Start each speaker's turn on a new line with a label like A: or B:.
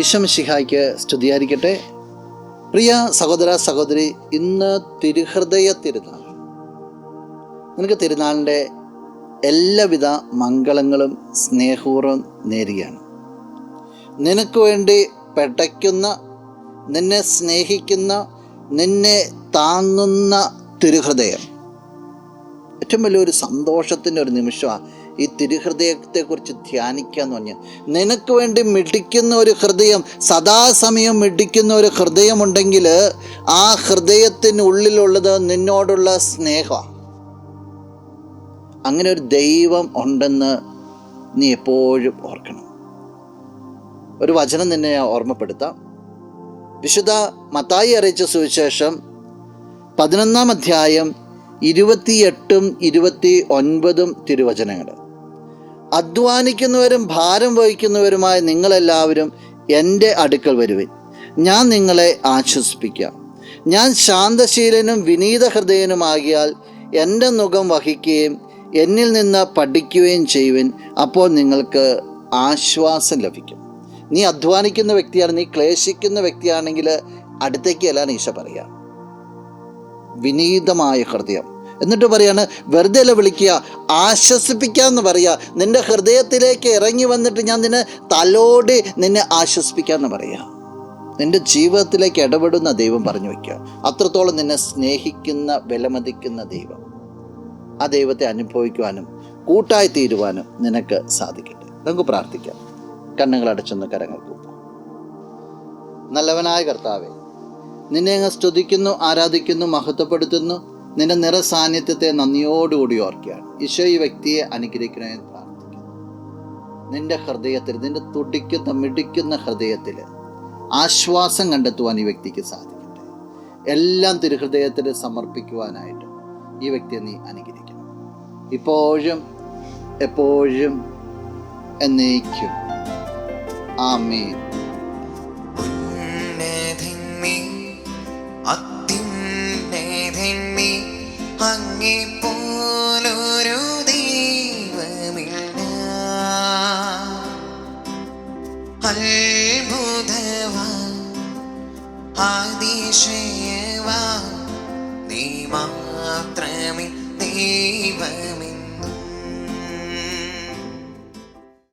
A: ഈശോ മിശിഹായ്ക്ക് സ്തുതിയായിരിക്കട്ടെ. പ്രിയ സഹോദര സഹോദരി, ഇന്ന് തിരുഹൃദയ തിരുനാൾ. നിനക്ക് തിരുനാളിൻ്റെ എല്ലാവിധ മംഗളങ്ങളും സ്നേഹപൂർവ്വം നേരുകയാണ്. നിനക്ക് വേണ്ടി പെടയ്ക്കുന്ന, നിന്നെ സ്നേഹിക്കുന്ന, നിന്നെ താങ്ങുന്ന തിരുഹൃദയം. ഏറ്റവും വലിയൊരു സന്തോഷത്തിൻ്റെ ഒരു നിമിഷമാണ് ഈ തിരുഹൃദയത്തെക്കുറിച്ച് ധ്യാനിക്കുക എന്ന് പറഞ്ഞാൽ. നിനക്ക് വേണ്ടി മിടിക്കുന്ന ഒരു ഹൃദയം, സദാസമയം മിടിക്കുന്ന ഒരു ഹൃദയമുണ്ടെങ്കിൽ ആ ഹൃദയത്തിനുള്ളിലുള്ളത് നിന്നോടുള്ള സ്നേഹമാണ്. അങ്ങനെ ഒരു ദൈവം ഉണ്ടെന്ന് നീ എപ്പോഴും ഓർക്കണം. ഒരു വചനം നിന്നെ ഓർമ്മപ്പെടുത്താം. വിശുദ്ധ മത്തായി അറിയിച്ച സുവിശേഷം 11-ാം അധ്യായം 28-ഉം 29-ഉം തിരുവചനങ്ങൾ. അധ്വാനിക്കുന്നവരും ഭാരം വഹിക്കുന്നവരുമായ നിങ്ങളെല്ലാവരും എൻ്റെ അടുക്കൽ വരുവിൻ, ഞാൻ നിങ്ങളെ ആശ്വസിപ്പിക്കാം. ഞാൻ ശാന്തശീലനും വിനീത ഹൃദയനുമാകിയാൽ എൻ്റെ നുകം വഹിക്കുകയും എന്നിൽ നിന്ന് പഠിക്കുകയും ചെയ്യുവിൻ, അപ്പോൾ നിങ്ങൾക്ക് ആശ്വാസം ലഭിക്കും. നീ അധ്വാനിക്കുന്ന വ്യക്തിയാണ്, നീ ക്ലേശിക്കുന്ന വ്യക്തിയാണെങ്കിൽ അടുത്തേക്ക് അല്ലാൻ ഈശോ പറയാം. വിനീതമായ ഹൃദയം. എന്നിട്ട് പറയാണ്, വെറുതെ അല്ല വിളിക്കുക, ആശ്വസിപ്പിക്കാമെന്ന് പറയുക. നിൻ്റെ ഹൃദയത്തിലേക്ക് ഇറങ്ങി വന്നിട്ട് ഞാൻ നിന്നെ തലോടി നിന്നെ ആശ്വസിപ്പിക്കാമെന്ന് പറയുക. നിൻ്റെ ജീവിതത്തിലേക്ക് ഇടപെടുന്ന ദൈവം പറഞ്ഞു വയ്ക്കുക. അത്രത്തോളം നിന്നെ സ്നേഹിക്കുന്ന, വിലമതിക്കുന്ന ദൈവം. ആ ദൈവത്തെ അനുഭവിക്കുവാനും കൂട്ടായി തീരുവാനും നിനക്ക് സാധിക്കട്ടെ. നമുക്ക് പ്രാർത്ഥിക്കാം. കണ്ണുകൾ അടച്ചൊന്ന് കരങ്ങൾ കൂട്ടാം. നല്ലവനായ കർത്താവേ, നിന്നെ അങ്ങ് സ്തുതിക്കുന്നു, ആരാധിക്കുന്നു, മഹത്വപ്പെടുത്തുന്നു. നിന്റെ നിറസാന്നിധ്യത്തെ നന്ദിയോടുകൂടി ഓർക്കുകയാണ്. ഈശോ ഈ വ്യക്തിയെ അനുഗ്രഹിക്കണമെന്ന് പ്രാർത്ഥിക്കുന്നു. നിന്റെ ഹൃദയത്തിൽ, നിന്റെ തുടിക്കുന്ന മിടിക്കുന്ന ഹൃദയത്തിൽ ആശ്വാസം കണ്ടെത്തുവാൻ ഈ വ്യക്തിക്ക് സാധിക്കട്ടെ. എല്ലാം തിരുഹൃദയത്തിൽ സമർപ്പിക്കുവാനായിട്ട് ഈ വ്യക്തിയെ നീ അനുഗ്രഹിക്കണം, ഇപ്പോഴും എപ്പോഴും എന്നേക്കും. ആമേൻ.
B: അങ്ങേ പോലൊരു ദൈവമില്ല, അത്ഭുതവാൻ അതിശയവാൻ നീ മാത്രമേ ദൈവമില്ല.